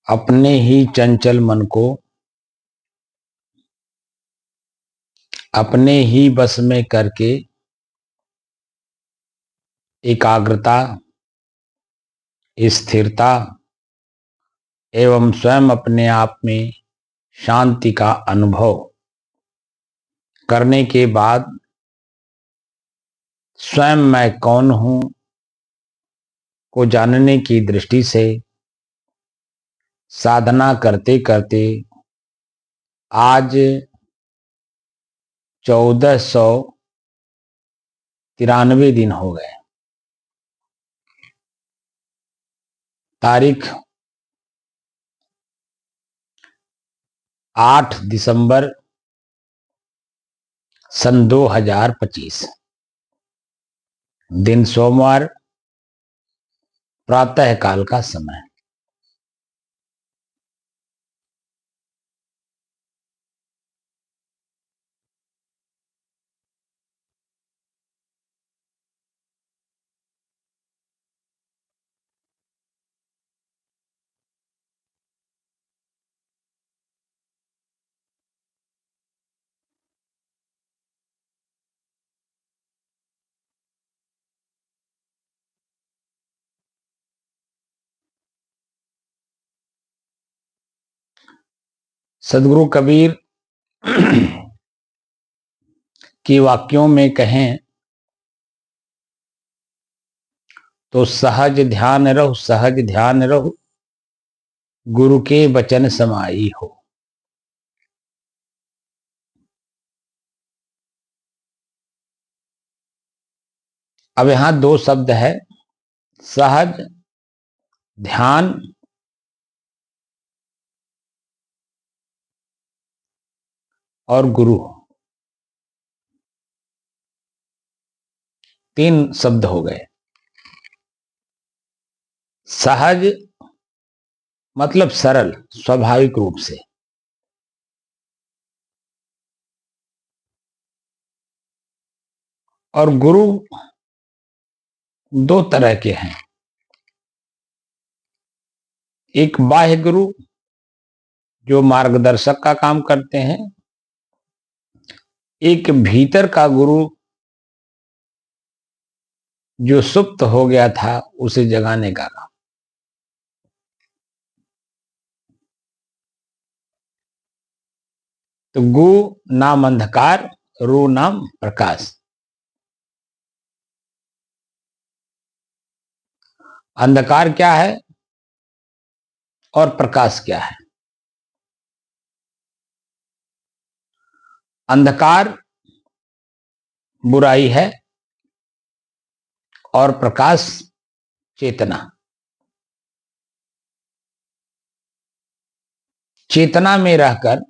अपने ही चंचल मन को अपने ही बस में करके एकाग्रता, स्थिरता एवं स्वयं अपने आप में शांति का अनुभव करने के बाद स्वयं मैं कौन हूं को जानने की दृष्टि से साधना करते करते आज 1493 दिन हो गए। तारीख 8 दिसंबर सन 2025, दिन सोमवार, प्रातः काल का समय। सदगुरु कबीर की वाक्यों में कहें तो सहज ध्यान रहो, सहज ध्यान रहो, गुरु के वचन समाई हो। अब यहां दो शब्द है, सहज ध्यान और गुरु, तीन शब्द हो गए। सहज मतलब सरल, स्वाभाविक रूप से, और गुरु दो तरह के हैं। एक बाह्य गुरु जो मार्गदर्शक का काम करते हैं, एक भीतर का गुरु जो सुप्त हो गया था उसे जगाने का काम। तो गु नाम अंधकार, रू नाम प्रकाश। अंधकार क्या है और प्रकाश क्या है? अंधकार बुराई है और प्रकाश चेतना। चेतना में रहकर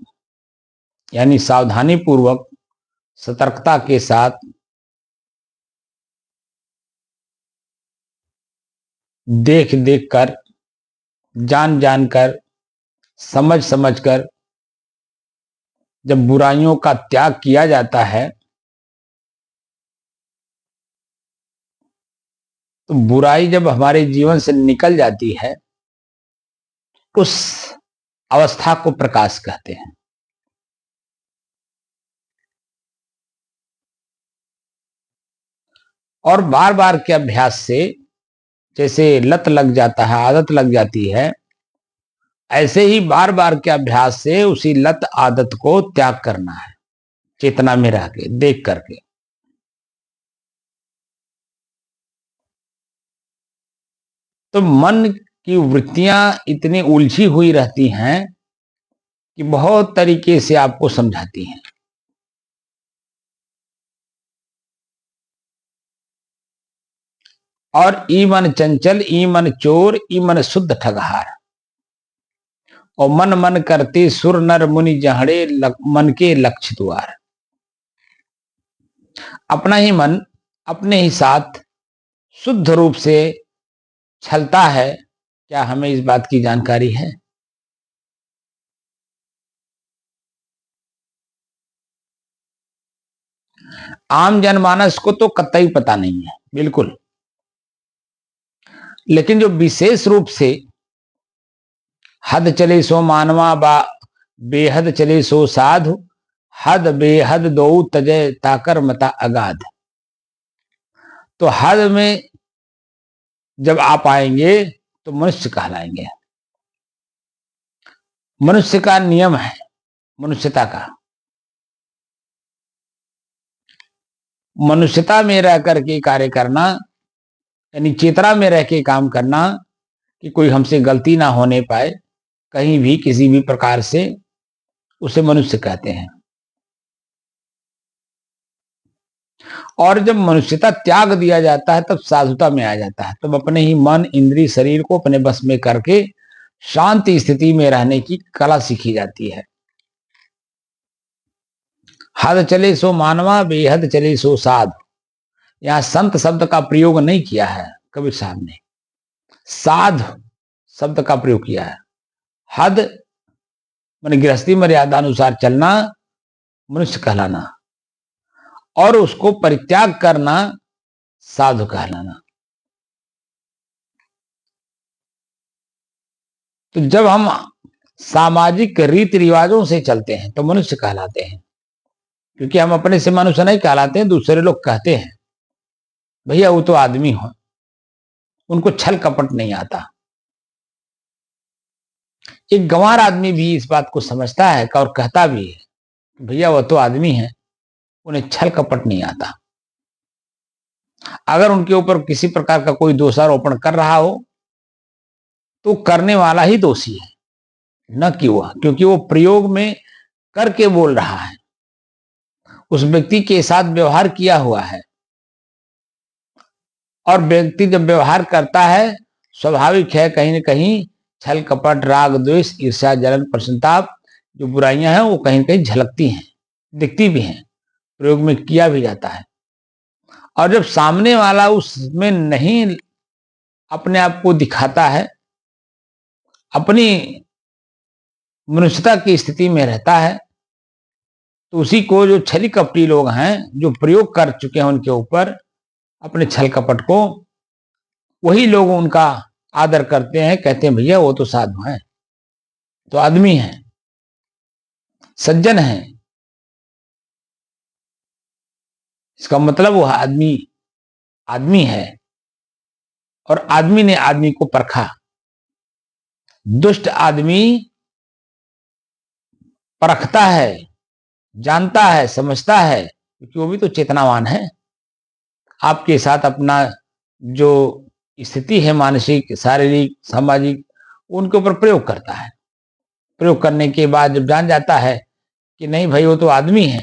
यानी सावधानी पूर्वक, सतर्कता के साथ देख देख कर, जान जान कर, समझ समझ कर जब बुराइयों का त्याग किया जाता है तो बुराई जब हमारे जीवन से निकल जाती है उस अवस्था को प्रकाश कहते हैं। और बार बार के अभ्यास से जैसे लत लग जाता है, आदत लग जाती है, ऐसे ही बार बार के अभ्यास से उसी लत आदत को त्याग करना है, चेतना में रह के, देख करके। तो मन की वृत्तियां इतनी उलझी हुई रहती हैं कि बहुत तरीके से आपको समझाती हैं। और ई मन चंचल, ई मन चोर, ई मन शुद्ध ठगहार, और मन मन करते सुर नर मुनि जहड़े, मन के लक्ष्य द्वार। अपना ही मन अपने ही साथ शुद्ध रूप से छलता है, क्या हमें इस बात की जानकारी है? आम जनमानस को तो कतई पता नहीं है, बिल्कुल। लेकिन जो विशेष रूप से हद चले सो मानवा बा बेहद चले सो साधु, हद बेहद दो तजय ताकर मता अगाध। तो हद में जब आप आएंगे तो मनुष्य कहलाएंगे। मनुष्य का नियम है, मनुष्यता का, मनुष्यता में रह करके कार्य करना, यानी चेतना में रह के काम करना कि कोई हमसे गलती ना होने पाए कहीं भी किसी भी प्रकार से, उसे मनुष्य कहते हैं। और जब मनुष्यता त्याग दिया जाता है तब साधुता में आ जाता है, तब अपने ही मन इंद्रिय शरीर को अपने बस में करके शांति स्थिति में रहने की कला सीखी जाती है। हद चले सो मानवा बेहद चले सो साधु। यहां संत शब्द का प्रयोग नहीं किया है कबीर साहब ने, साधु शब्द का प्रयोग किया है। हद माने गृहस्थी मर्यादा अनुसार चलना, मनुष्य कहलाना, और उसको परित्याग करना साधु कहलाना। तो जब हम सामाजिक रीति रिवाजों से चलते हैं तो मनुष्य कहलाते हैं, क्योंकि हम अपने से मनुष्य नहीं कहलाते हैं, दूसरे लोग कहते हैं भैया वो तो आदमी हो, उनको छल कपट नहीं आता। एक गंवार आदमी भी इस बात को समझता है और कहता भी है भैया वो तो आदमी है, उन्हें छल कपट नहीं आता। अगर उनके ऊपर किसी प्रकार का कोई दोषारोपण कर रहा हो तो करने वाला ही दोषी है, न कि वह, क्योंकि वो प्रयोग में करके बोल रहा है, उस व्यक्ति के साथ व्यवहार किया हुआ है। और व्यक्ति जब व्यवहार करता है, स्वाभाविक है कहीं न कहीं छल कपट राग द्वेष ईर्ष्या जलन प्रसन्नताप जो बुराइयां हैं वो कहीं न कहीं झलकती हैं, दिखती भी हैं, प्रयोग में किया भी जाता है। और जब सामने वाला उसमें नहीं अपने आप को दिखाता है, अपनी मनुष्यता की स्थिति में रहता है, तो उसी को जो छली कपटी लोग हैं जो प्रयोग कर चुके हैं उनके ऊपर अपने छल कपट को, वही लोग उनका आदर करते हैं, कहते हैं भैया वो तो साधु हैं, तो आदमी हैं, सज्जन हैं। इसका मतलब वो आदमी आदमी है, और आदमी ने आदमी को परखा। दुष्ट आदमी परखता है, जानता है, समझता है, क्योंकि वो भी तो चेतनावान है। आपके साथ अपना जो स्थिति है मानसिक शारीरिक सामाजिक, उनके ऊपर प्रयोग करता है। प्रयोग करने के बाद जब जान जाता है कि नहीं भाई वो तो आदमी है,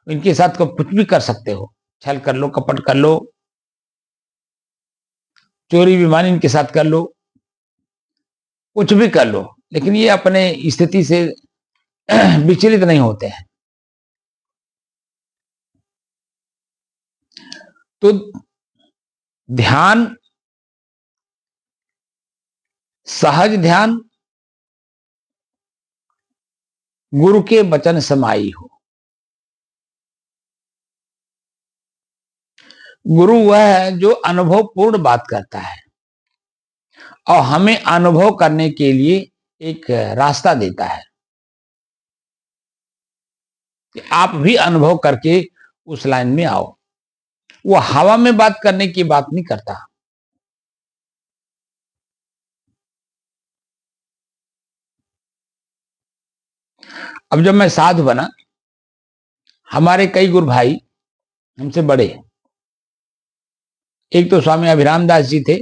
इनके साथ को कुछ भी कर सकते हो, छल कर लो, कपट कर लो, चोरी बेईमानी इनके साथ कर लो, कुछ भी कर लो, लेकिन ये अपने स्थिति से विचलित नहीं होते हैं। तो ध्यान, सहज ध्यान, गुरु के वचन समाई हो। गुरु वह है जो अनुभव पूर्ण बात करता है और हमें अनुभव करने के लिए एक रास्ता देता है कि आप भी अनुभव करके उस लाइन में आओ। वो हवा में बात करने की बात नहीं करता। अब जब मैं साधु बना, हमारे कई गुरु भाई हमसे बड़े, एक तो स्वामी अभिराम दास जी थे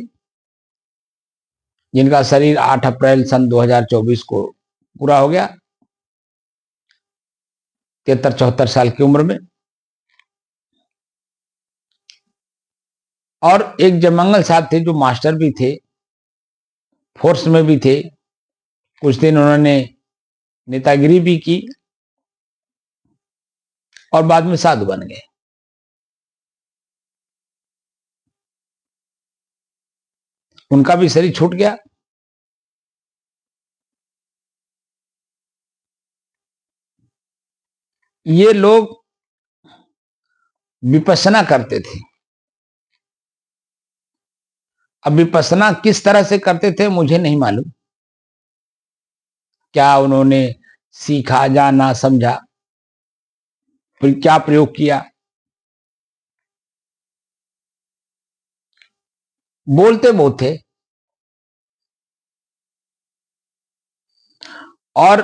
जिनका शरीर 8 अप्रैल सन 2024 को पूरा हो गया, 73-74 साल की उम्र में। और एक जयमंगल साहब थे जो मास्टर भी थे, फोर्स में भी थे, कुछ दिन उन्होंने नेतागिरी भी की और बाद में साधु बन गए। उनका भी शरीर छूट गया। ये लोग विपश्यना करते थे। अब विपश्यना किस तरह से करते थे मुझे नहीं मालूम। क्या उन्होंने सीखा, जाना, समझा, फिर क्या प्रयोग किया। बोलते बहुत थे। और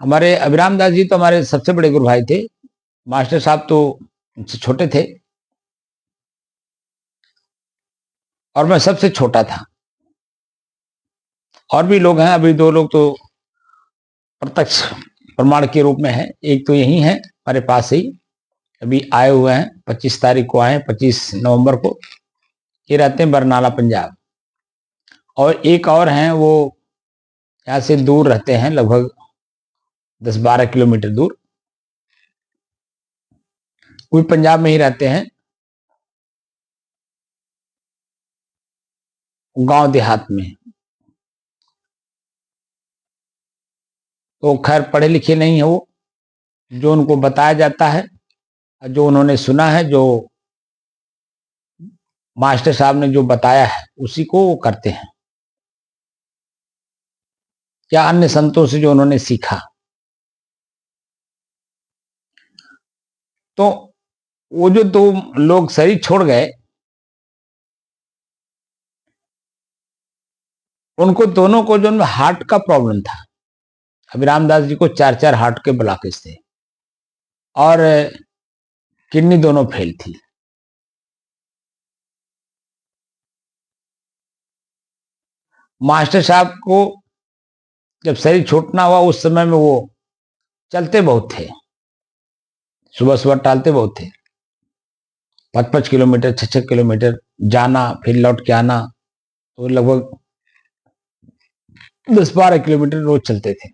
हमारे अभिराम दास जी तो हमारे सबसे बड़े गुरु भाई थे। मास्टर साहब तो उनसे छोटे थे और मैं सबसे छोटा था। और भी लोग हैं, अभी 2 लोग तो प्रत्यक्ष प्रमाण के रूप में हैं। एक तो यही है हमारे पास ही, अभी आए हुए हैं, 25 तारीख को आए, 25 नवंबर को। ये रहते हैं बरनाला, पंजाब। और एक और हैं, वो यहाँ से दूर रहते हैं, लगभग 10-12 किलोमीटर दूर। वो पंजाब में ही रहते हैं, गांव देहात में। तो खैर पढ़े लिखे नहीं है वो। जो उनको बताया जाता है, जो उन्होंने सुना है, जो मास्टर साहब ने जो बताया है, उसी को वो करते हैं, या अन्य संतों से जो उन्होंने सीखा। तो वो जो 2 लोग शरीर छोड़ गए, उनको दोनों को जो हार्ट का प्रॉब्लम था। अभिराम दास जी को 4-4 हार्ट के ब्लॉकेज थे और किडनी दोनों फेल थी। मास्टर साहब को जब शरीर छूटना हुआ, उस समय में वो चलते बहुत थे, सुबह सुबह टहलते बहुत थे। 5-5 किलोमीटर, 6-6 किलोमीटर जाना, फिर लौट के आना, तो लगभग 10-12 किलोमीटर रोज चलते थे।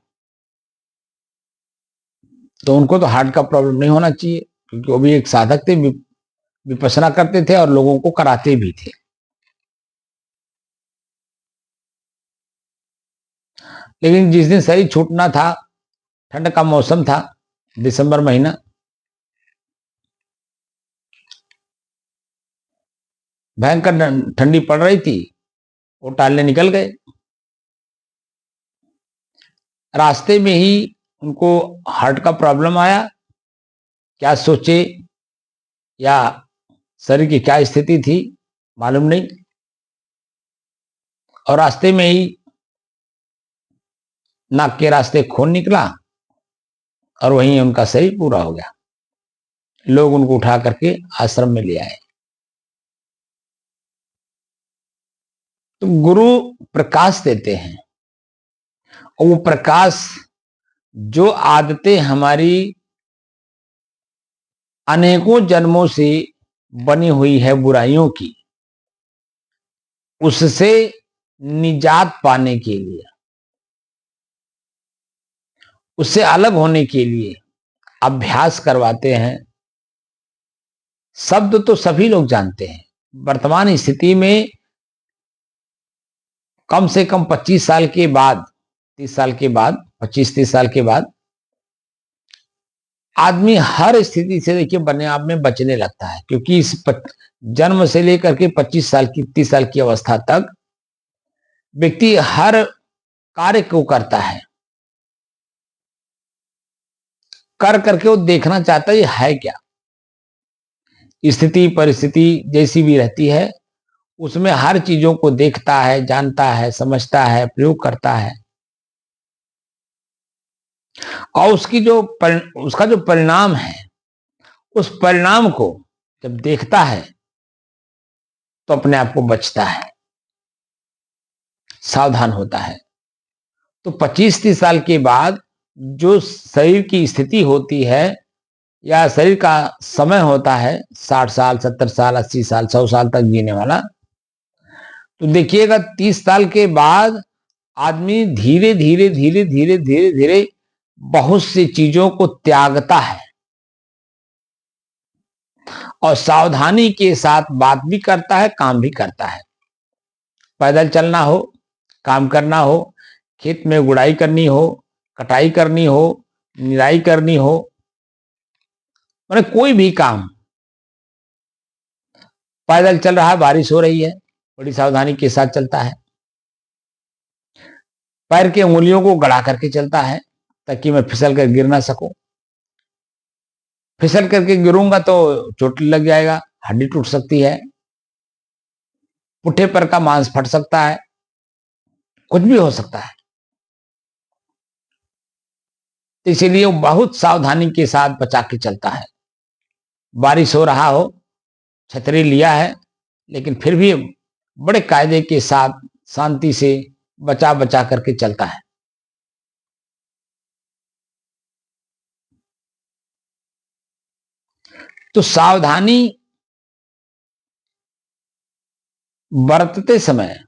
तो उनको तो हार्ट का प्रॉब्लम नहीं होना चाहिए, क्योंकि वो भी एक साधक थे, विपश्यना करते थे और लोगों को कराते भी थे। लेकिन जिस दिन शरीर छूटना था, ठंड का मौसम था, दिसंबर महीना, भयंकर ठंडी पड़ रही थी। वो टहलने निकल गए। रास्ते में ही उनको हार्ट का प्रॉब्लम आया। क्या सोचे या शरीर की क्या स्थिति थी मालूम नहीं, और रास्ते में ही नाक के रास्ते खून निकला और वहीं उनका शरीर पूरा हो गया। लोग उनको उठा करके आश्रम में ले आए। तो गुरु प्रकाश देते हैं, और वो प्रकाश, जो आदतें हमारी अनेकों जन्मों से बनी हुई है बुराइयों की, उससे निजात पाने के लिए, उससे अलग होने के लिए अभ्यास करवाते हैं। शब्द तो सभी लोग जानते हैं। वर्तमान स्थिति में कम से कम 25 साल के बाद, 30 साल के बाद, 25-30 साल के बाद आदमी हर स्थिति से देखिए बने आप में बचने लगता है, क्योंकि इस जन्म से लेकर के 25 साल की, 30 साल की अवस्था तक व्यक्ति हर कार्य को करता है, कर करके वो देखना चाहता है क्या। स्थिति परिस्थिति जैसी भी रहती है, उसमें हर चीजों को देखता है, जानता है, समझता है, प्रयोग करता है, और उसका जो परिणाम है, उस परिणाम को जब देखता है तो अपने आप को बचता है, सावधान होता है। तो 25-30 साल के बाद जो शरीर की स्थिति होती है, या शरीर का समय होता है, 60 साल, 70 साल, 80 साल, 100 साल तक जीने वाला, तो देखिएगा 30 साल के बाद आदमी धीरे धीरे धीरे धीरे धीरे धीरे बहुत सी चीजों को त्यागता है, और सावधानी के साथ बात भी करता है, काम भी करता है। पैदल चलना हो, काम करना हो, खेत में गुड़ाई करनी हो, कटाई करनी हो, निराई करनी हो, मैंने कोई भी काम पैदल चल रहा है, बारिश हो रही है, बड़ी सावधानी के साथ चलता है, पैर की उंगलियों को गड़ा करके चलता है ताकि मैं फिसल कर गिर ना सकूं। फिसल करके गिरूंगा तो चोट लग जाएगा, हड्डी टूट सकती है, पुट्ठे पर का मांस फट सकता है, कुछ भी हो सकता है। तो इसीलिए वो बहुत सावधानी के साथ बचा के चलता है। बारिश हो रहा हो, छतरी लिया है, लेकिन फिर भी बड़े कायदे के साथ शांति से बचा बचा करके चलता है। तो सावधानी बरतते समय,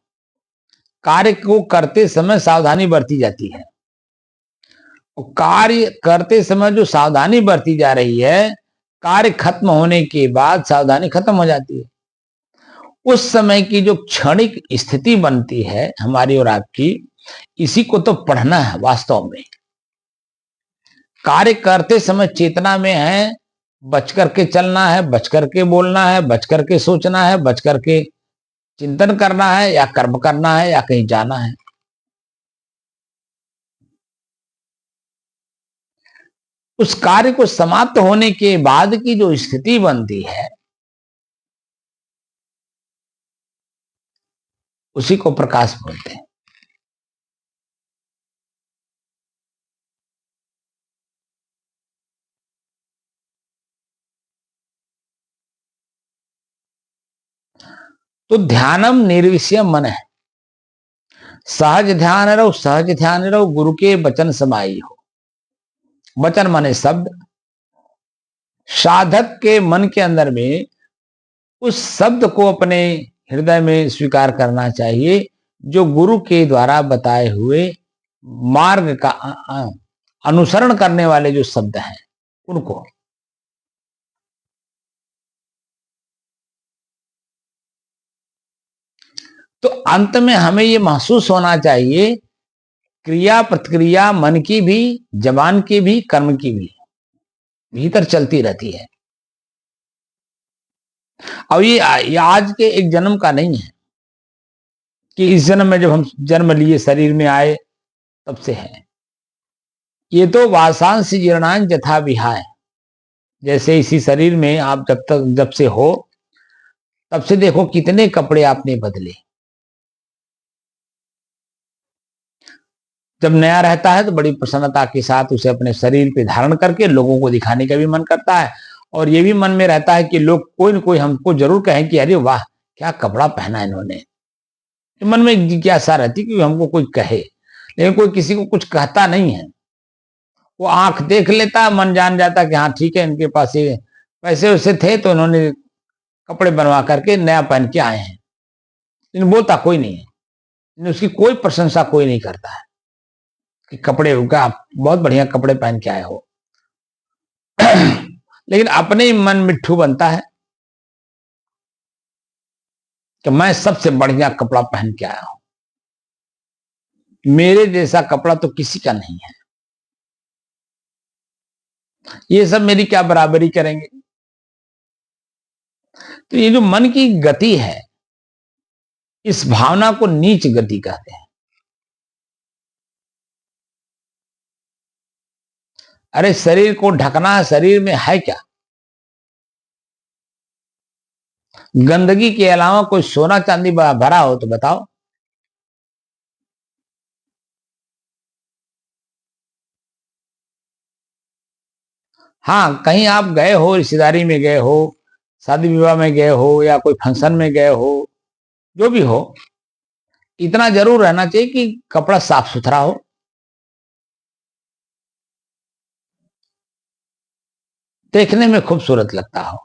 कार्य को करते समय सावधानी बरती जाती है। कार्य करते समय जो सावधानी बरती जा रही है, कार्य खत्म होने के बाद सावधानी खत्म हो जाती है। उस समय की जो क्षणिक स्थिति बनती है हमारी और आपकी, इसी को तो पढ़ना है वास्तव में। कार्य करते समय चेतना में है, बच करके चलना है, बच करके बोलना है, बच करके सोचना है, बच करके चिंतन करना है, या कर्म करना है, या कहीं जाना है। उस कार्य को समाप्त होने के बाद की जो स्थिति बनती है, उसी को प्रकाश बोलते हैं। तो ध्यानम निर्विषयम मन है, सहज ध्यान रहो, सहज ध्यान रहो, गुरु के वचन समाई हो। वचन माने शब्द। साधक के मन के अंदर में उस शब्द को अपने हृदय में स्वीकार करना चाहिए, जो गुरु के द्वारा बताए हुए मार्ग का अनुसरण करने वाले जो शब्द हैं उनको। तो अंत में हमें ये महसूस होना चाहिए, क्रिया प्रतिक्रिया मन की भी, जबान की भी, कर्म की भी भीतर चलती रहती है। और ये आज के एक जन्म का नहीं है कि इस जन्म में जब हम जन्म लिए शरीर में आए तब से है। ये तो वासांश जीर्णान यथा विहाय, जैसे इसी शरीर में आप जब से हो तब से देखो कितने कपड़े आपने बदले। जब नया रहता है तो बड़ी प्रसन्नता के साथ उसे अपने शरीर पे धारण करके लोगों को दिखाने का भी मन करता है, और ये भी मन में रहता है कि लोग कोई न कोई हमको जरूर कहें कि अरे वाह क्या कपड़ा पहना इन्होंने। मन में जिज्ञासा रहती कि हमको कोई कहे, लेकिन कोई किसी को कुछ कहता नहीं है। वो आंख देख लेता, मन जान जाता कि हाँ ठीक है, इनके पास ये पैसे वैसे थे तो इन्होंने कपड़े बनवा करके नया पहन के आए हैं। लेकिन बोलता कोई नहीं है, उसकी कोई प्रशंसा कोई नहीं करता है कि कपड़े का बहुत बढ़िया कपड़े पहन के आए हो। लेकिन अपने ही मन मिट्ठू बनता है कि मैं सबसे बढ़िया कपड़ा पहन के आया हूं, मेरे जैसा कपड़ा तो किसी का नहीं है, ये सब मेरी क्या बराबरी करेंगे। तो ये जो मन की गति है, इस भावना को नीच गति कहते हैं। अरे शरीर को ढकना है, शरीर में है क्या? गंदगी के अलावा कोई सोना चांदी भरा हो तो बताओ। हाँ, कहीं आप गए हो, रिश्तेदारी में गए हो, शादी विवाह में गए हो, या कोई फंक्शन में गए हो, जो भी हो, इतना जरूर रहना चाहिए कि कपड़ा साफ सुथरा हो, देखने में खूबसूरत लगता हो।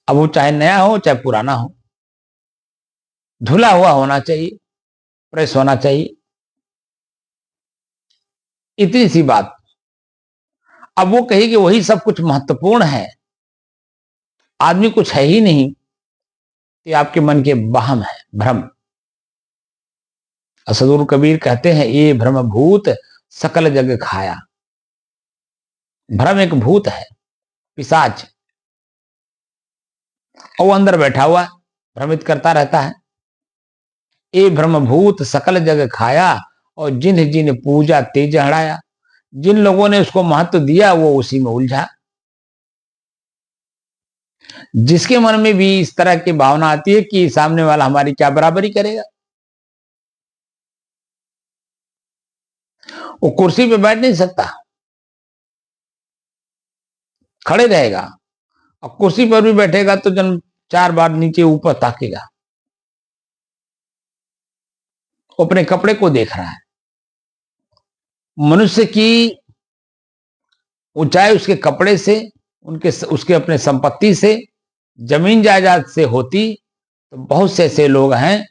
अब वो चाहे नया हो चाहे पुराना हो, धुला हुआ होना चाहिए, प्रेस होना चाहिए, इतनी सी बात। अब वो कही कि वही सब कुछ महत्वपूर्ण है, आदमी कुछ है ही नहीं, ये आपके मन के वहम है, भ्रम। सदगुरु कबीर कहते हैं, ये भ्रम भूत सकल जग खाया। भ्रम एक भूत है, पिशाच, और वो अंदर बैठा हुआ भ्रमित करता रहता है। ए ब्रह्मभूत सकल जग खाया और जिन जिन पूजा तेज हड़ाया। जिन लोगों ने उसको महत्व दिया वो उसी में उलझा। जिसके मन में भी इस तरह की भावना आती है कि सामने वाला हमारी क्या बराबरी करेगा, वो कुर्सी पे बैठ नहीं सकता, खड़े रहेगा। और कुर्सी पर भी बैठेगा तो जन 4 बार नीचे ऊपर ताकेगा, वो अपने कपड़े को देख रहा है। मनुष्य की ऊंचाई उसके कपड़े से, उसके अपने संपत्ति से, जमीन जायदाद से होती तो बहुत से ऐसे लोग हैं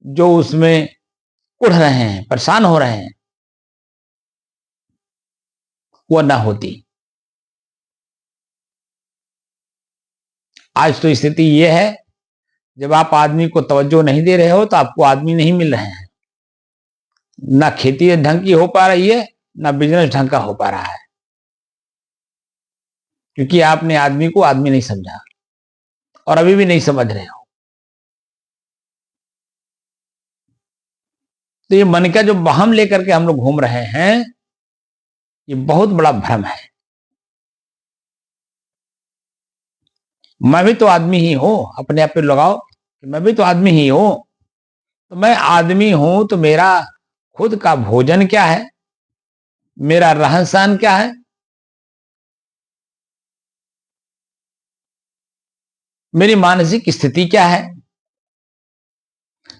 जो उसमें उड़ रहे हैं, परेशान हो रहे हैं, वो ना होती। आज तो स्थिति ये है, जब आप आदमी को तवज्जो नहीं दे रहे हो तो आपको आदमी नहीं मिल रहे हैं। ना खेती ढंग की हो पा रही है, ना बिजनेस ढंग का हो पा रहा है, क्योंकि आपने आदमी को आदमी नहीं समझा और अभी भी नहीं समझ रहे हो। तो ये मन का जो वहम लेकर के हम लोग घूम रहे हैं, ये बहुत बड़ा भ्रम है। मैं भी तो आदमी ही हूं, अपने आप पे लगाओ कि मैं भी तो आदमी ही हूं। तो मैं आदमी हूं तो मेरा खुद का भोजन क्या है, मेरा रहन सहन क्या है, मेरी मानसिक स्थिति क्या है,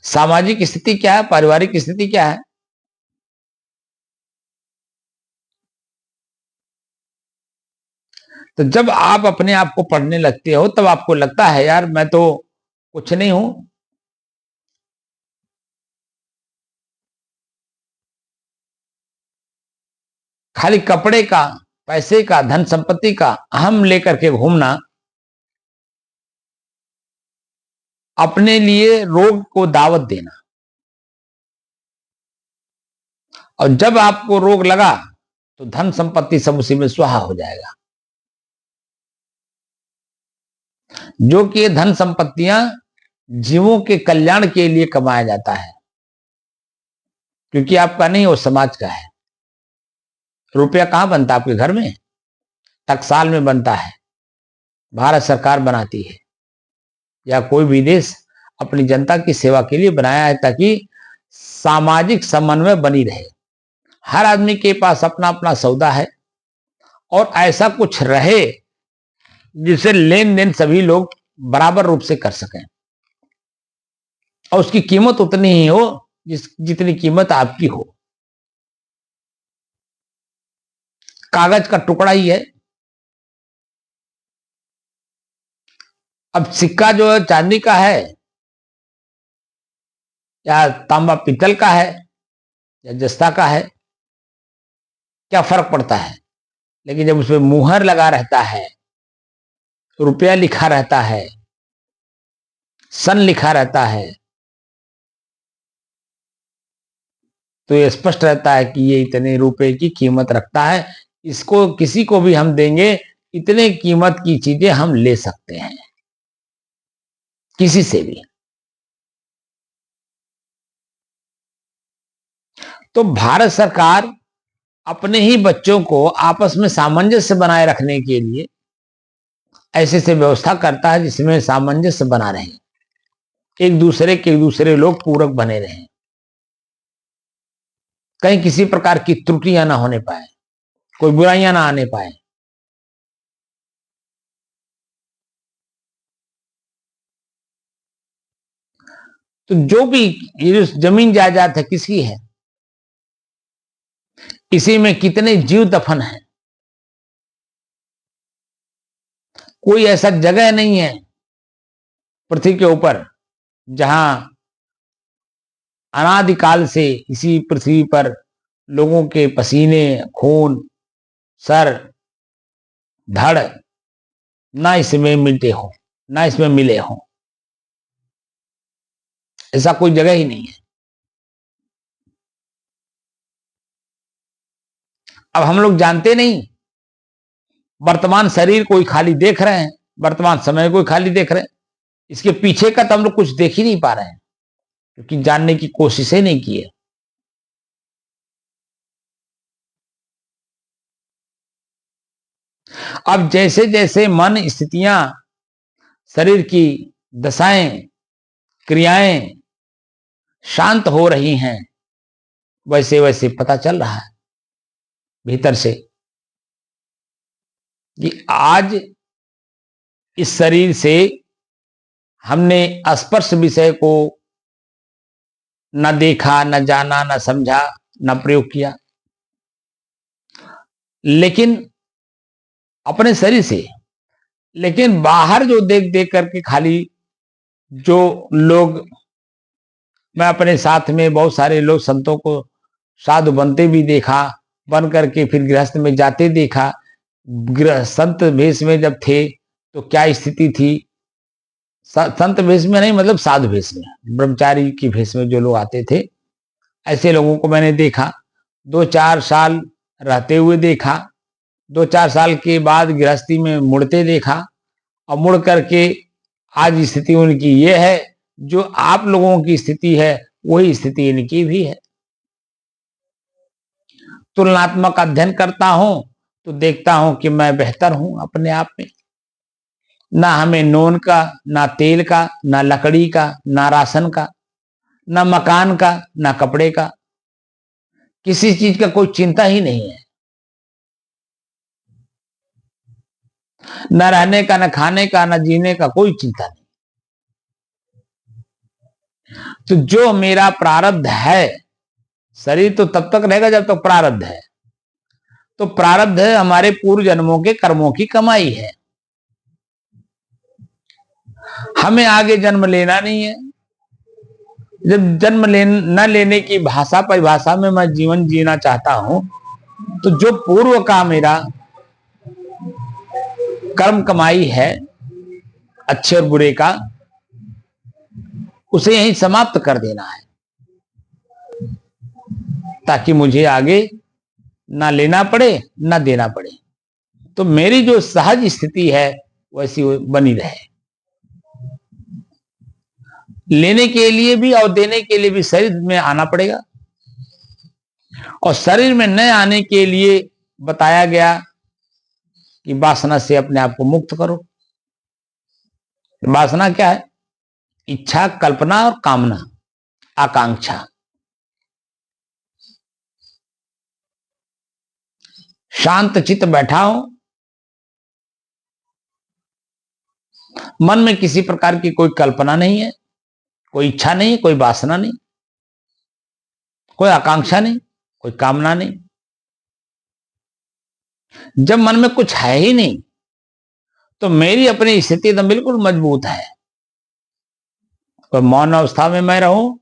सामाजिक स्थिति क्या है, पारिवारिक स्थिति क्या है। तो जब आप अपने आप को पढ़ने लगते हो तब आपको लगता है यार मैं तो कुछ नहीं हूं। खाली कपड़े का, पैसे का, धन संपत्ति का अहम लेकर के घूमना अपने लिए रोग को दावत देना। और जब आपको रोग लगा तो धन संपत्ति सब उसी में स्वाहा हो जाएगा। जो कि धन संपत्तियां जीवों के कल्याण के लिए कमाया जाता है, क्योंकि आपका नहीं, वो समाज का है। रुपया कहां बनता है आपके घर में? टकसाल में बनता है, भारत सरकार बनाती है, या कोई भी देश अपनी जनता की सेवा के लिए बनाया है ताकि सामाजिक समन्वय बनी रहे। हर आदमी के पास अपना अपना सौदा है और ऐसा कुछ रहे जिसे लेन देन सभी लोग बराबर रूप से कर सकें और उसकी कीमत उतनी ही हो जितनी कीमत आपकी हो। कागज का टुकड़ा ही है। अब सिक्का जो है चांदी का है या तांबा पीतल का है या जस्ता का है, क्या फर्क पड़ता है? लेकिन जब उसमें मुहर लगा रहता है, रुपया लिखा रहता है, सन लिखा रहता है, तो ये स्पष्ट रहता है कि ये इतने रुपए की कीमत रखता है, इसको किसी को भी हम देंगे, इतने कीमत की चीजें हम ले सकते हैं किसी से भी। तो भारत सरकार अपने ही बच्चों को आपस में सामंजस्य बनाए रखने के लिए ऐसे से व्यवस्था करता है जिसमें सामंजस्य बना रहे, एक दूसरे लोग पूरक बने रहे, कहीं किसी प्रकार की त्रुटियां ना होने पाए, कोई बुराइयां ना आने पाए। तो जो भी ये जो जमीन जायदाद है किसकी है, इसी में कितने जीव दफन है। कोई ऐसा जगह नहीं है पृथ्वी के ऊपर जहां अनादिकाल से इसी पृथ्वी पर लोगों के पसीने, खून, सर, धड़ ना इसमें मिलते हो, ना इसमें मिले हो। ऐसा कोई जगह ही नहीं है। अब हम लोग जानते नहीं, वर्तमान शरीर कोई खाली देख रहे हैं, वर्तमान समय को खाली देख रहे हैं, इसके पीछे का तो हम लोग कुछ देख ही नहीं पा रहे हैं, क्योंकि जानने की कोशिशें नहीं की है। अब जैसे जैसे मन, स्थितियां, शरीर की दशाएं, क्रियाएं शांत हो रही हैं, वैसे वैसे पता चल रहा है भीतर से कि आज इस शरीर से हमने स्पर्श विषय को न देखा, न जाना, न समझा, न प्रयोग किया, लेकिन अपने शरीर से। लेकिन बाहर जो देख देख करके खाली जो लोग, मैं अपने साथ में बहुत सारे लोग संतों को साधु बनते भी देखा, बन करके फिर गृहस्थ में जाते देखा। संत भेष में जब थे तो क्या स्थिति थी, संत भेष में नहीं, मतलब साधु भेष में, ब्रह्मचारी की भेष में जो लोग आते थे, ऐसे लोगों को मैंने देखा। 2-4 साल रहते हुए देखा, 2-4 साल के बाद गृहस्थी में मुड़ते देखा, और मुड़ करके आज स्थिति उनकी ये है, जो आप लोगों की स्थिति है वही स्थिति इनकी भी है। तुलनात्मक अध्ययन करता हूं तो देखता हूं कि मैं बेहतर हूं अपने आप में। ना हमें नून का, ना तेल का, ना लकड़ी का, ना राशन का, ना मकान का, ना कपड़े का, किसी चीज का कोई चिंता ही नहीं है। न रहने का, न खाने का, न जीने का कोई चिंता नहीं। तो जो मेरा प्रारब्ध है, शरीर तो तब तक रहेगा जब तक प्रारब्ध है। तो प्रारब्ध है हमारे पूर्व जन्मों के कर्मों की कमाई है। हमें आगे जन्म लेना नहीं है। जब जन्म न लेने की भाषा, परिभाषा में मैं जीवन जीना चाहता हूं, तो जो पूर्व का मेरा कर्म कमाई है, अच्छे और बुरे का, उसे यहीं समाप्त कर देना है, ताकि मुझे आगे ना लेना पड़े, ना देना पड़े। तो मेरी जो सहज स्थिति है वैसी बनी रहे। लेने के लिए भी और देने के लिए भी शरीर में आना पड़ेगा, और शरीर में न आने के लिए बताया गया कि वासना से अपने आप को मुक्त करो। वासना क्या है? इच्छा, कल्पना और कामना, आकांक्षा। शांत चित्त बैठा हो, मन में किसी प्रकार की कोई कल्पना नहीं है, कोई इच्छा नहीं, कोई वासना नहीं, कोई आकांक्षा नहीं, कोई कामना नहीं। जब मन में कुछ है ही नहीं, तो मेरी अपनी स्थिति तो बिल्कुल मजबूत है। तो मौन अवस्था में मैं रहूं,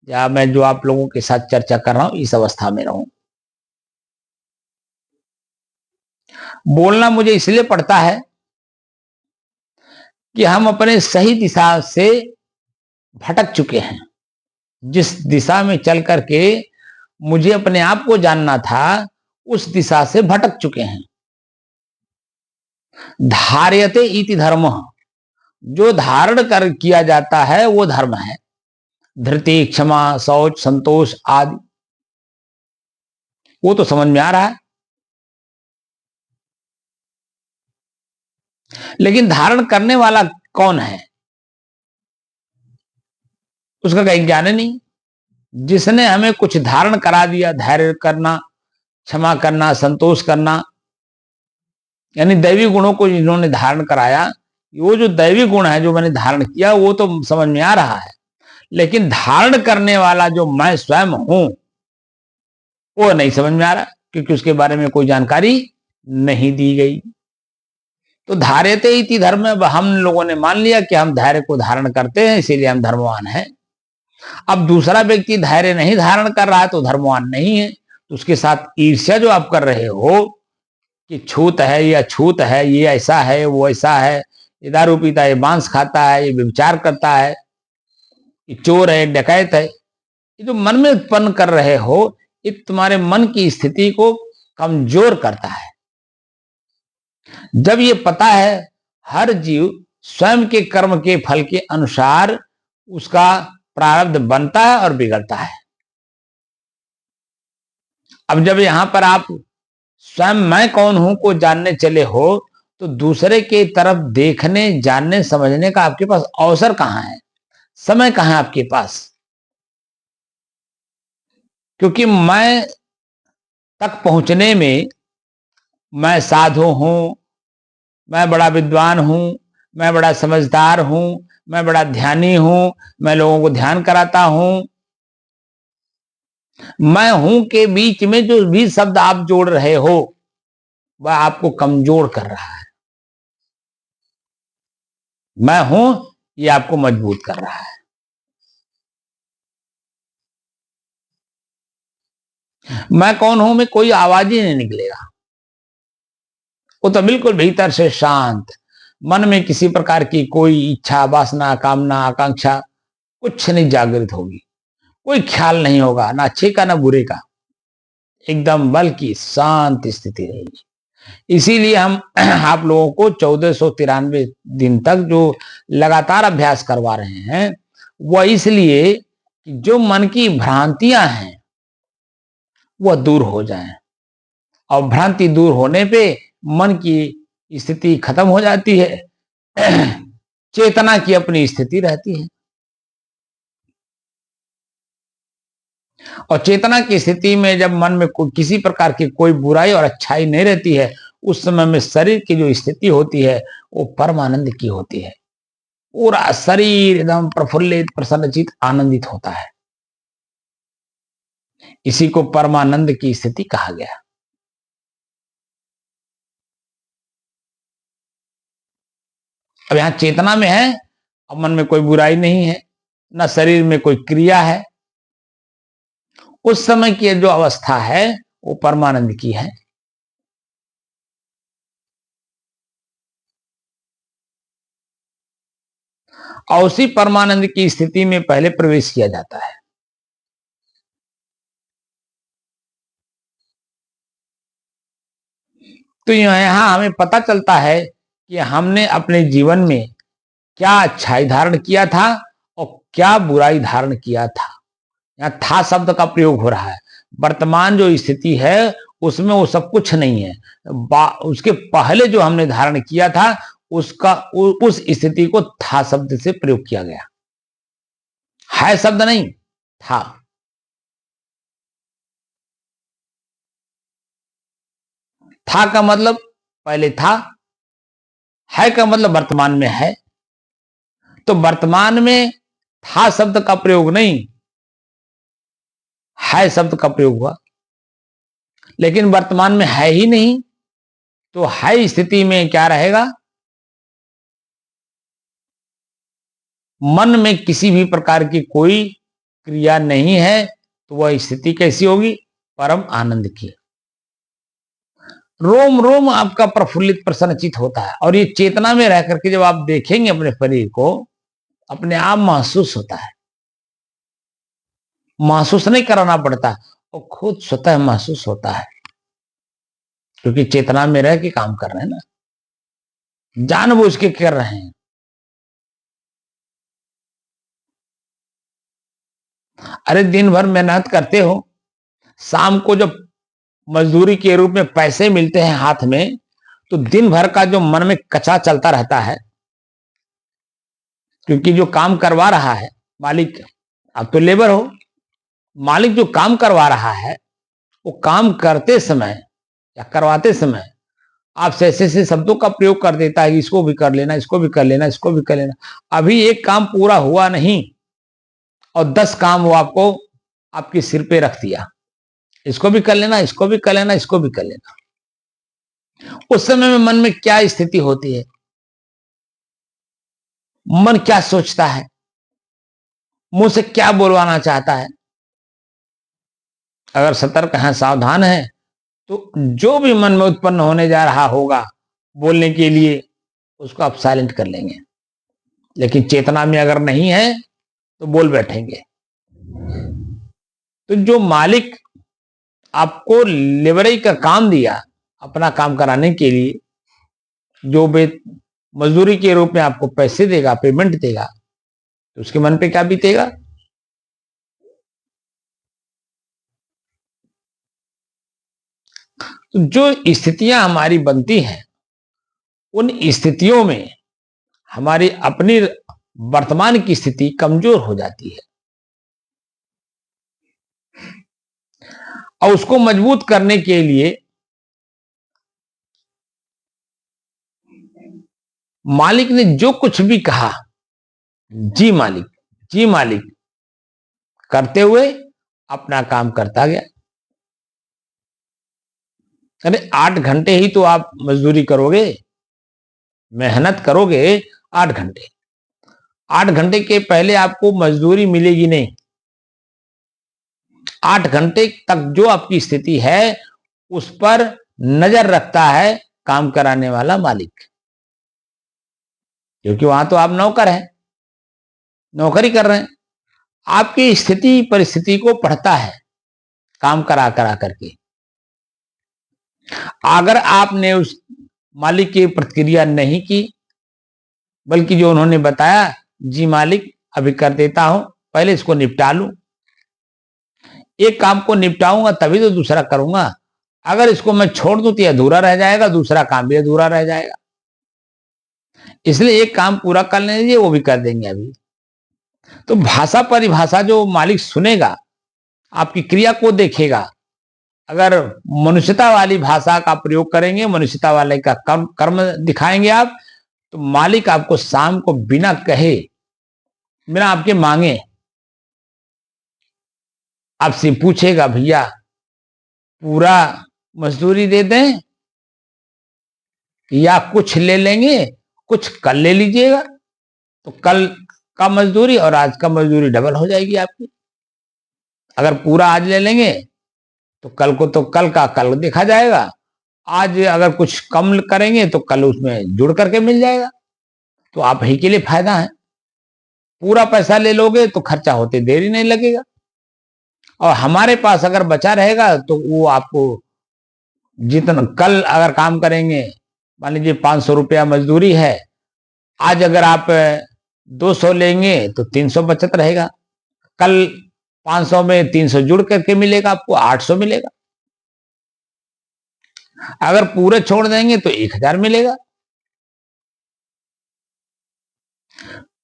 या मैं जो आप लोगों के साथ चर्चा कर रहा हूं इस अवस्था में रहूं। बोलना मुझे इसलिए पड़ता है कि हम अपने सही दिशा से भटक चुके हैं। जिस दिशा में चल करके मुझे अपने आप को जानना था, उस दिशा से भटक चुके हैं। धार्यते इति धर्म, जो धारण कर किया जाता है वो धर्म है। धृति, क्षमा, शौच, संतोष आदि, वो तो समझ में आ रहा है। लेकिन धारण करने वाला कौन है, उसका कहीं ज्ञान नहीं। जिसने हमें कुछ धारण करा दिया, धैर्य करना, क्षमा करना, संतोष करना, यानी दैवी गुणों को जिन्होंने धारण कराया, वो जो दैवी गुण है जो मैंने धारण किया वो तो समझ में आ रहा है। लेकिन धारण करने वाला जो मैं स्वयं हूं, वो नहीं समझ में आ रहा, क्योंकि उसके बारे में कोई जानकारी नहीं दी गई। तो धार्यते इति धर्म, हम लोगों ने मान लिया कि हम धैर्य को धारण करते हैं, इसीलिए हम धर्मवान हैं। अब दूसरा व्यक्ति धैर्य नहीं धारण कर रहा है तो धर्मवान नहीं है। तो उसके साथ ईर्ष्या जो आप कर रहे हो कि छूत है, ये अछूत है, ये ऐसा है, वो ऐसा है, ये दारू पीता है, ये मांस खाता है, ये व्यभिचार करता है, ये चोर है, डकैत है, ये जो मन में उत्पन्न कर रहे हो, ये तुम्हारे मन की स्थिति को कमजोर करता है। जब ये पता है हर जीव स्वयं के कर्म के फल के अनुसार उसका प्रारब्ध बनता है और बिगड़ता है। अब जब यहां पर आप स्वयं मैं कौन हूं को जानने चले हो, तो दूसरे के तरफ देखने, जानने, समझने का आपके पास अवसर कहां है, समय कहां है आपके पास? क्योंकि मैं तक पहुंचने में मैं साधु हूं, मैं बड़ा विद्वान हूं, मैं बड़ा समझदार हूं, मैं बड़ा ध्यानी हूं, मैं लोगों को ध्यान कराता हूं, मैं हूं के बीच में जो भी शब्द आप जोड़ रहे हो वह आपको कमजोर कर रहा है। मैं हूं ये आपको मजबूत कर रहा है। मैं कौन हूं में कोई आवाज ही नहीं निकलेगा, वो तो बिल्कुल भीतर से शांत, मन में किसी प्रकार की कोई इच्छा, वासना, कामना, आकांक्षा कुछ नहीं जागृत होगी, कोई ख्याल नहीं होगा, ना अच्छे का ना बुरे का, एकदम बल्कि शांत स्थिति रहेगी। इसीलिए हम आप लोगों को 1493 दिन तक जो लगातार अभ्यास करवा रहे हैं, वह इसलिए कि जो मन की भ्रांतियां हैं वह दूर हो जाएं, और भ्रांति दूर होने पे मन की स्थिति खत्म हो जाती है, चेतना की अपनी स्थिति रहती है। और चेतना की स्थिति में जब मन में किसी प्रकार की कोई बुराई और अच्छाई नहीं रहती है, उस समय में शरीर की जो स्थिति होती है वो परमानंद की होती है। पूरा शरीर एकदम प्रफुल्लित, प्रसन्नचित, आनंदित होता है। इसी को परमानंद की स्थिति कहा गया। अब यहां चेतना में है, अब मन में कोई बुराई नहीं है, ना शरीर में कोई क्रिया है, उस समय की जो अवस्था है वो परमानंद की है। और उसी परमानंद की स्थिति में पहले प्रवेश किया जाता है। तो यहां हमें पता चलता है कि हमने अपने जीवन में क्या अच्छाई धारण किया था और क्या बुराई धारण किया था। यहां था शब्द का प्रयोग हो रहा है। वर्तमान जो स्थिति है उसमें वो सब कुछ नहीं है, उसके पहले जो हमने धारण किया था उसका उस स्थिति को था शब्द से प्रयोग किया गया, है शब्द नहीं, था। था का मतलब पहले था, है का मतलब वर्तमान में है। तो वर्तमान में था शब्द का प्रयोग नहीं, है शब्द का प्रयोग हुआ। लेकिन वर्तमान में है ही नहीं, तो है स्थिति में क्या रहेगा? मन में किसी भी प्रकार की कोई क्रिया नहीं है, तो वह स्थिति कैसी होगी? परम आनंद की। रोम रोम आपका प्रफुल्लित, प्रसन्नचित होता है। और ये चेतना में रह करके जब आप देखेंगे अपने शरीर को, अपने आप महसूस होता है, महसूस नहीं कराना पड़ता, वो खुद स्वतः महसूस होता है, क्योंकि चेतना में रह के काम कर रहे हैं ना, जानबूझ के कर रहे हैं। अरे दिन भर मेहनत करते हो, शाम को जब मजदूरी के रूप में पैसे मिलते हैं हाथ में, तो दिन भर का जो मन में कचा चलता रहता है, क्योंकि जो काम करवा रहा है मालिक, आप तो लेबर हो, मालिक जो काम करवा रहा है वो काम करते समय या करवाते समय आपसे ऐसे ऐसे शब्दों का प्रयोग कर देता है कि इसको भी कर लेना, इसको भी कर लेना, इसको भी कर लेना। अभी एक काम पूरा हुआ नहीं और 10 काम वो आपको आपके सिर पे रख दिया, इसको भी कर लेना, इसको भी कर लेना, इसको भी कर लेना। उस समय में मन में क्या स्थिति होती है? मन क्या सोचता है? मुंह से क्या बोलवाना चाहता है? अगर सतर्क है, सावधान है, तो जो भी मन में उत्पन्न होने जा रहा होगा बोलने के लिए, उसको आप साइलेंट कर लेंगे। लेकिन चेतना में अगर नहीं है तो बोल बैठेंगे। तो जो मालिक आपको लेबरई का काम दिया, अपना काम कराने के लिए, जो मजदूरी के रूप में आपको पैसे देगा, पेमेंट देगा, तो उसके मन पे क्या बीतेगा। तो जो स्थितियां हमारी बनती हैं, उन स्थितियों में हमारी अपनी वर्तमान की स्थिति कमजोर हो जाती है, और उसको मजबूत करने के लिए मालिक ने जो कुछ भी कहा, जी मालिक, जी मालिक करते हुए अपना काम करता गया। अरे 8 घंटे ही तो आप मजदूरी करोगे, मेहनत करोगे 8 घंटे। 8 घंटे के पहले आपको मजदूरी मिलेगी नहीं। 8 घंटे तक जो आपकी स्थिति है उस पर नजर रखता है काम कराने वाला मालिक, क्योंकि वहां तो आप नौकर हैं, नौकरी कर रहे हैं। आपकी स्थिति परिस्थिति को पढ़ता है काम करा करा करके। अगर आपने उस मालिक की प्रतिक्रिया नहीं की, बल्कि जो उन्होंने बताया, जी मालिक अभी कर देता हूं, पहले इसको निपटा लूं, एक काम को निपटाऊंगा तभी तो दूसरा करूंगा, अगर इसको मैं छोड़ दूं तो अधूरा रह जाएगा, दूसरा काम भी अधूरा रह जाएगा, इसलिए एक काम पूरा कर लेने दीजिए, वो भी कर देंगे अभी। तो भाषा परिभाषा जो मालिक सुनेगा, आपकी क्रिया को देखेगा। अगर मनुष्यता वाली भाषा का प्रयोग करेंगे, मनुष्यता वाले का कर्म दिखाएंगे आप, तो मालिक आपको शाम को बिना कहे, बिना आपके मांगे आपसे पूछेगा, भैया पूरा मजदूरी दे दें या कुछ ले लेंगे, कुछ कल ले लीजिएगा, तो कल का मजदूरी और आज का मजदूरी डबल हो जाएगी आपकी। अगर पूरा आज ले लेंगे तो कल को तो कल का कल देखा जाएगा, आज अगर कुछ कम करेंगे तो कल उसमें जुड़ करके मिल जाएगा, तो आप ही के लिए फायदा है। पूरा पैसा ले लोगे तो खर्चा होते देर ही नहीं लगेगा, और हमारे पास अगर बचा रहेगा तो वो आपको जितना कल अगर काम करेंगे, मान लीजिए 500 रुपया मजदूरी है, आज अगर आप 200 लेंगे तो 300 बचत रहेगा, कल 500 में 300 जुड़ करके मिलेगा, आपको 800 मिलेगा। अगर पूरे छोड़ देंगे तो 1000 मिलेगा।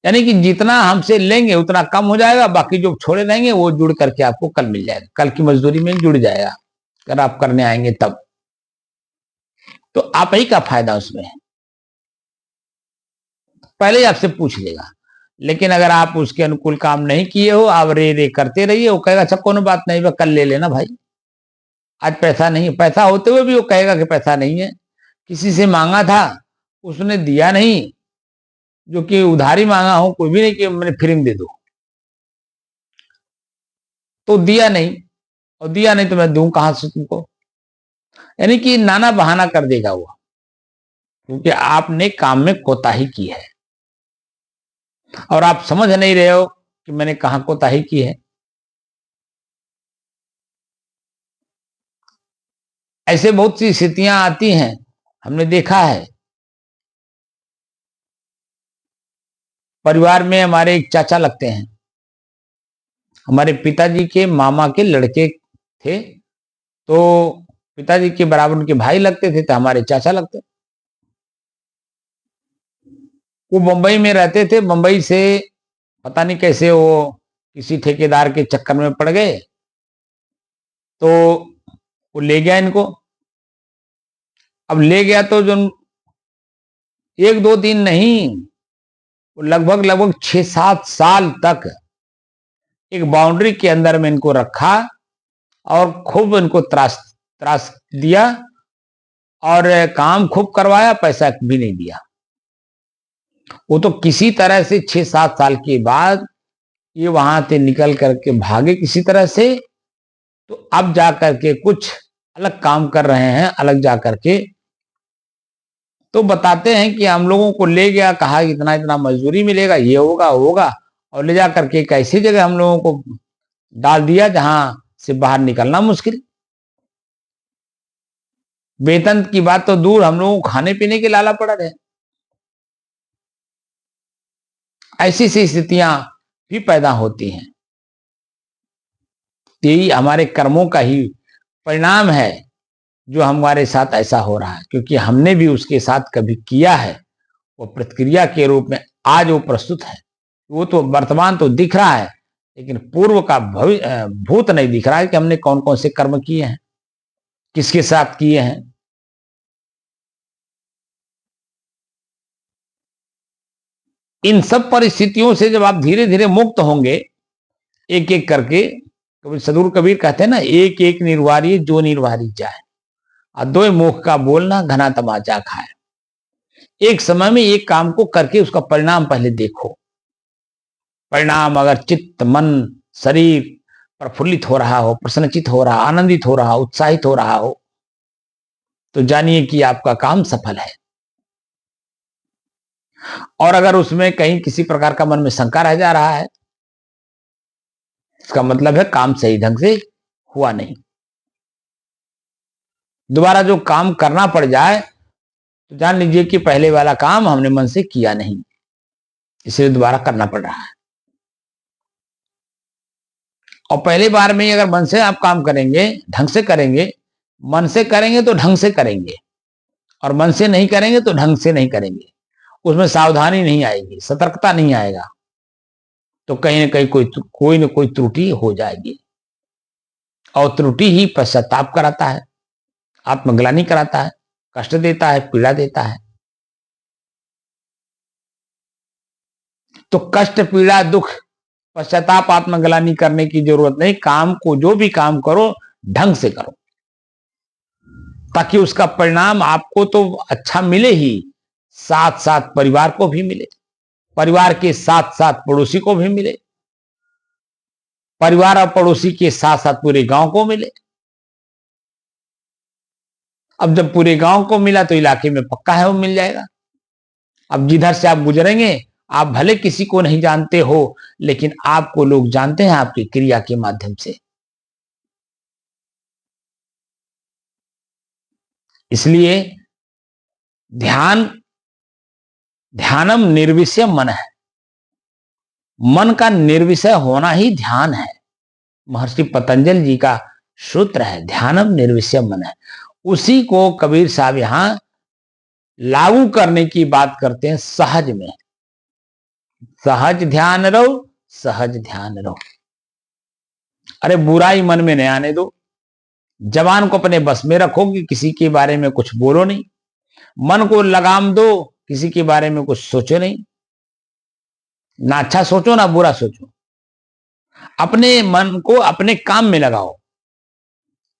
यानी कि जितना हमसे लेंगे उतना कम हो जाएगा, बाकी जो छोड़े रहेंगे वो जुड़ करके आपको कल मिल जाएगा, कल की मजदूरी में जुड़ जाएगा, अगर आप करने आएंगे तब तो आप ही का फायदा उसमें है, पहले ही आपसे पूछ लेगा। लेकिन अगर आप उसके अनुकूल काम नहीं किए हो, आप रे रे करते रहिए, वो कहेगा अच्छा कोई बात नहीं, कल ले लेना भाई, आज पैसा नहीं, पैसा होते हुए भी वो कहेगा कि पैसा नहीं है, किसी से मांगा था उसने दिया नहीं, जो कि उधारी मांगा हो, कोई भी नहीं कि मैंने फ्री में दे दो, तो दिया नहीं, और दिया नहीं तो मैं दूं कहां से तुमको। यानी कि नाना बहाना कर देगा वो, क्योंकि आपने काम में कोताही की है और आप समझ नहीं रहे हो कि मैंने कहां कोताही की है। ऐसे बहुत सी स्थितियां आती हैं, हमने देखा है। परिवार में हमारे एक चाचा लगते हैं, हमारे पिताजी के मामा के लड़के थे, तो पिताजी के बराबर उनके भाई लगते थे, तो हमारे चाचा लगते। वो बंबई में रहते थे, बंबई से पता नहीं कैसे वो किसी ठेकेदार के चक्कर में पड़ गए, तो वो ले गया इनको। अब ले गया तो जो 1-2 दिन नहीं, लगभग लगभग 6-7 साल तक एक बाउंड्री के अंदर में इनको रखा और खूब इनको त्रास त्रास दिया, और काम खूब करवाया, पैसा भी नहीं दिया। वो तो किसी तरह से 6-7 साल के बाद ये वहां से निकल करके भागे किसी तरह से, तो अब जा करके कुछ अलग काम कर रहे हैं, अलग जा करके। तो बताते हैं कि हम लोगों को ले गया, कहा इतना इतना मजदूरी मिलेगा, ये होगा होगा, और ले जा करके एक ऐसी जगह हम लोगों को डाल दिया जहां से बाहर निकलना मुश्किल। वेतन की बात तो दूर, हम लोगों को खाने पीने के लाला पड़ा रहे। ऐसी सी स्थितियां भी पैदा होती हैं। यही हमारे कर्मों का ही परिणाम है जो हमारे साथ ऐसा हो रहा है, क्योंकि हमने भी उसके साथ कभी किया है। वो प्रतिक्रिया के रूप में आज वो प्रस्तुत है। वो तो वर्तमान तो दिख रहा है, लेकिन पूर्व का भूत नहीं दिख रहा है कि हमने कौन कौन से कर्म किए हैं, किसके साथ किए हैं। इन सब परिस्थितियों से जब आप धीरे धीरे मुक्त होंगे, एक एक करके, कबीर सदगुरु कबीर कहते हैं ना, एक एक निर्वारी जो निर्वारी जाए, अद्वय मुख का बोलना घना तमाचा खाए। एक समय में एक काम को करके उसका परिणाम पहले देखो। परिणाम अगर चित्त मन शरीर प्रफुल्लित हो रहा हो, प्रसन्नचित हो रहा, आनंदित हो रहा, उत्साहित हो रहा हो, तो जानिए कि आपका काम सफल है। और अगर उसमें कहीं किसी प्रकार का मन में शंका रह जा रहा है, इसका मतलब है काम सही ढंग से हुआ नहीं। दोबारा जो काम करना पड़ जाए तो जान लीजिए कि पहले वाला काम हमने मन से किया नहीं, इसलिए दोबारा करना पड़ रहा है। और पहली बार में अगर मन से आप काम करेंगे, ढंग से करेंगे, मन से करेंगे तो ढंग से करेंगे, और मन से नहीं करेंगे तो ढंग से नहीं करेंगे, उसमें सावधानी नहीं आएगी, सतर्कता नहीं आएगा, तो कहीं ना कहीं कोई ना कोई त्रुटि हो जाएगी। और त्रुटि ही पश्चाताप कराता है, आत्मग्लानि कराता है, कष्ट देता है, पीड़ा देता है। तो कष्ट पीड़ा दुख पश्चाताप आत्मग्लानि करने की जरूरत नहीं। काम को, जो भी काम करो, ढंग से करो, ताकि उसका परिणाम आपको तो अच्छा मिले ही, साथ साथ परिवार को भी मिले, परिवार के साथ साथ पड़ोसी को भी मिले, परिवार और पड़ोसी के साथ साथ पूरे गांव को मिले। अब जब पूरे गांव को मिला तो इलाके में पक्का है वो मिल जाएगा। अब जिधर से आप गुजरेंगे, आप भले किसी को नहीं जानते हो, लेकिन आपको लोग जानते हैं आपकी क्रिया के माध्यम से। इसलिए ध्यानम निर्विषय मन है। मन का निर्विषय होना ही ध्यान है। महर्षि पतंजलि जी का सूत्र है, ध्यानम निर्विषय मन है। उसी को कबीर साहब यहां लागू करने की बात करते हैं, सहज में। सहज ध्यान रहो, सहज ध्यान रहो। अरे बुराई मन में नहीं आने दो, जबान को अपने बस में रखो कि किसी के बारे में कुछ बोलो नहीं, मन को लगाम दो, किसी के बारे में कुछ सोचो नहीं, ना अच्छा सोचो ना बुरा सोचो। अपने मन को अपने काम में लगाओ,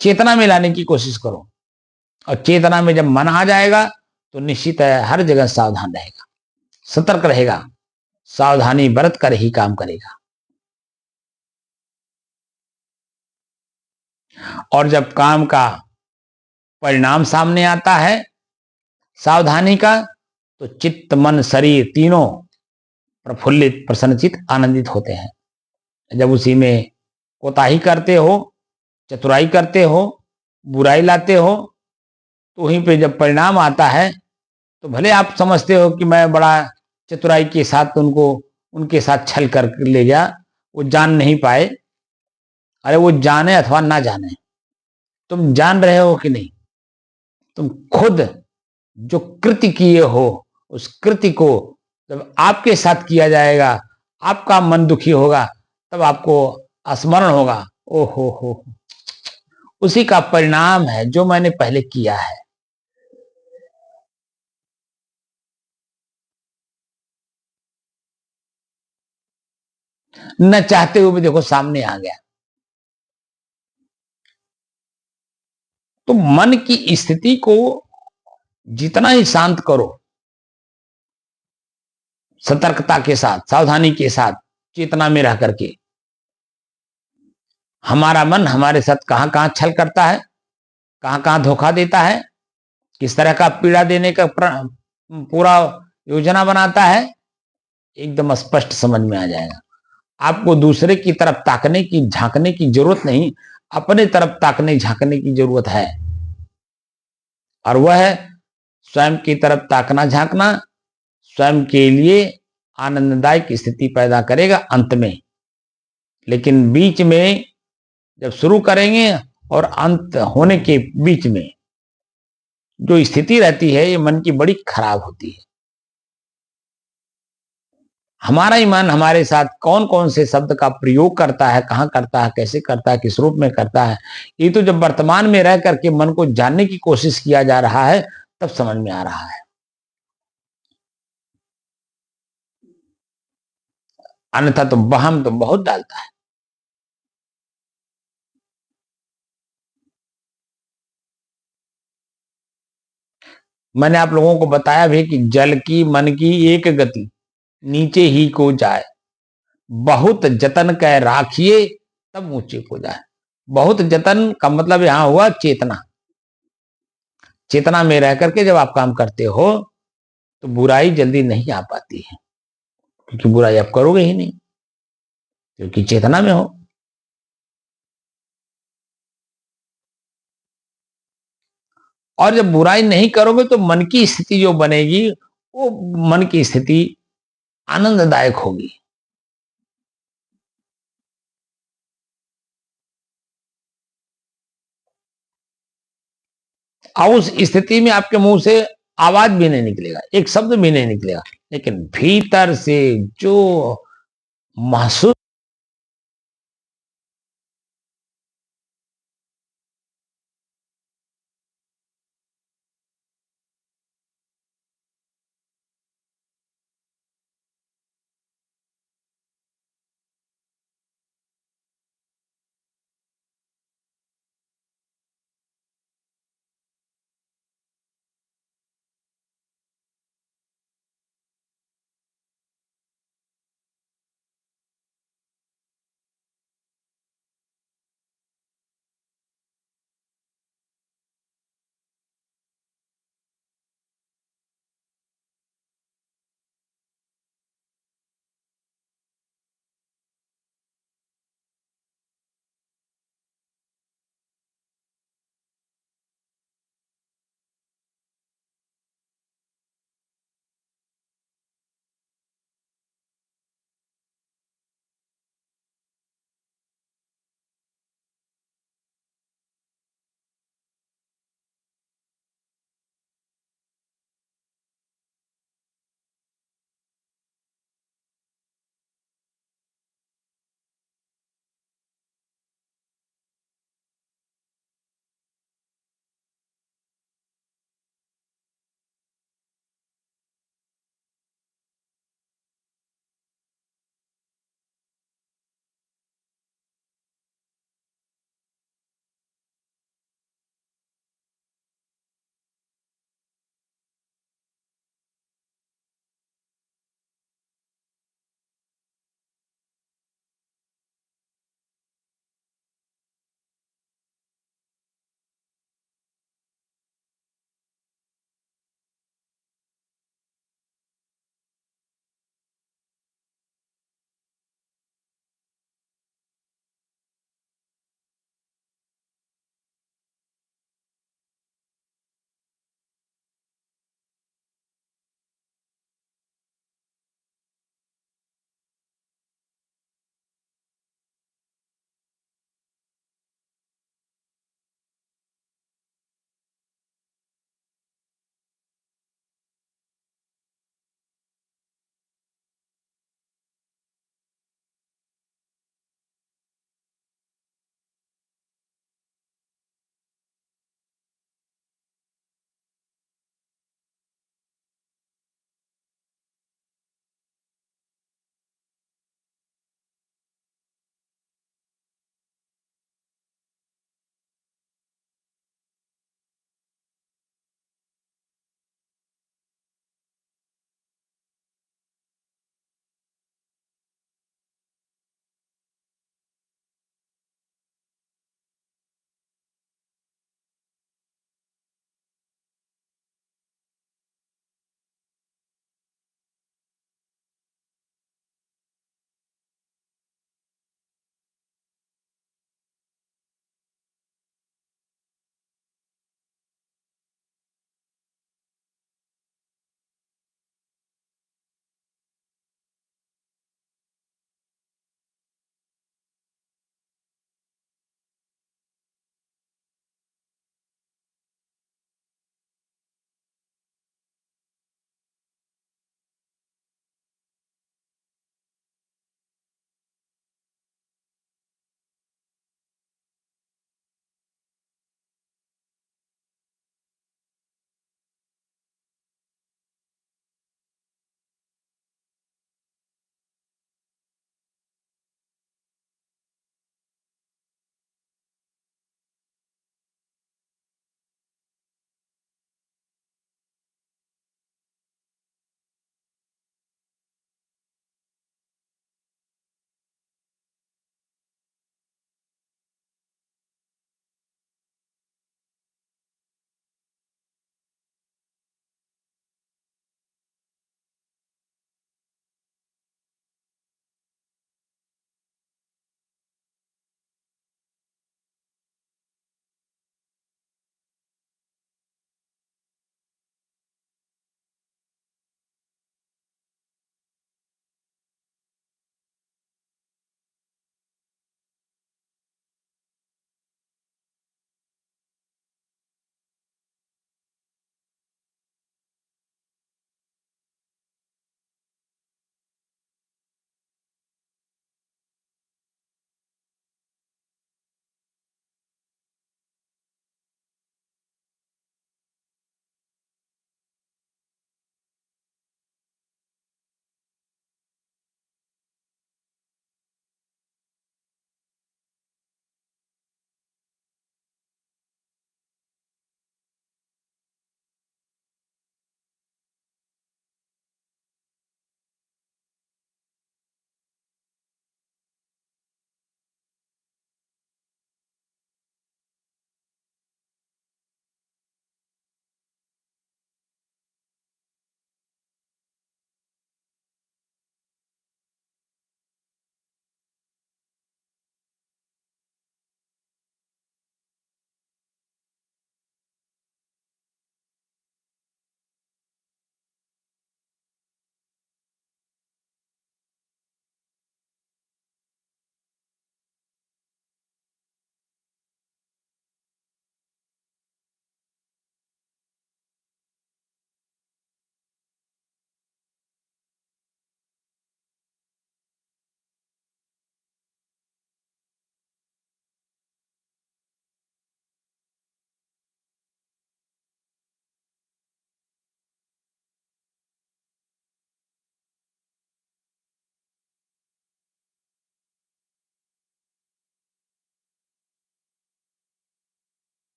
चेतना में लाने की कोशिश करो। और चेतना में जब मन आ जाएगा तो निश्चित है हर जगह सावधान रहेगा, सतर्क रहेगा, सावधानी बरत कर ही काम करेगा। और जब काम का परिणाम सामने आता है सावधानी का, तो चित्त मन शरीर तीनों प्रफुल्लित प्रसन्नचित आनंदित होते हैं। जब उसी में कोताही करते हो, चतुराई करते हो, बुराई लाते हो, तो वहीं पे जब परिणाम आता है तो भले आप समझते हो कि मैं बड़ा चतुराई के साथ उनके साथ छल कर ले गया, वो जान नहीं पाए। अरे वो जाने अथवा ना जाने, तुम जान रहे हो कि नहीं? तुम खुद जो कृति किए हो, उस कृति को जब आपके साथ किया जाएगा, आपका मन दुखी होगा, तब आपको स्मरण होगा, ओ हो, उसी का परिणाम है जो मैंने पहले किया है। न चाहते हुए भी देखो सामने आ गया। तो मन की स्थिति को जितना ही शांत करो, सतर्कता के साथ, सावधानी के साथ, चेतना में रह करके, हमारा मन हमारे साथ कहां कहां छल करता है, कहां कहां धोखा देता है, किस तरह का पीड़ा देने का पूरा योजना बनाता है, एकदम स्पष्ट समझ में आ जाएगा। आपको दूसरे की तरफ ताकने की झांकने की जरूरत नहीं, अपने तरफ ताकने झांकने की जरूरत है। और वह है स्वयं की तरफ ताकना झांकना, स्वयं के लिए आनंददायक स्थिति पैदा करेगा अंत में, लेकिन बीच में जब शुरू करेंगे और अंत होने के बीच में जो स्थिति रहती है ये मन की बड़ी खराब होती है। हमारा ही मन हमारे साथ कौन कौन से शब्द का प्रयोग करता है, कहां करता है, कैसे करता है, किस रूप में करता है, ये तो जब वर्तमान में रह करके मन को जानने की कोशिश किया जा रहा है तब समझ में आ रहा है। अन्यथा तो वहम तो बहुत डालता है। मैंने आप लोगों को बताया भी कि जल की मन की एक गति नीचे ही को जाए, बहुत जतन कह राखिए तब ऊंचे को जाए। बहुत जतन का मतलब यहां हुआ चेतना। चेतना में रह करके जब आप काम करते हो तो बुराई जल्दी नहीं आ पाती है, क्योंकि बुराई आप करोगे ही नहीं, क्योंकि चेतना में हो। और जब बुराई नहीं करोगे तो मन की स्थिति जो बनेगी वो मन की स्थिति आनंददायक होगी। और उस स्थिति में आपके मुंह से आवाज भी नहीं निकलेगा, एक शब्द भी नहीं निकलेगा, लेकिन भीतर से जो महसूस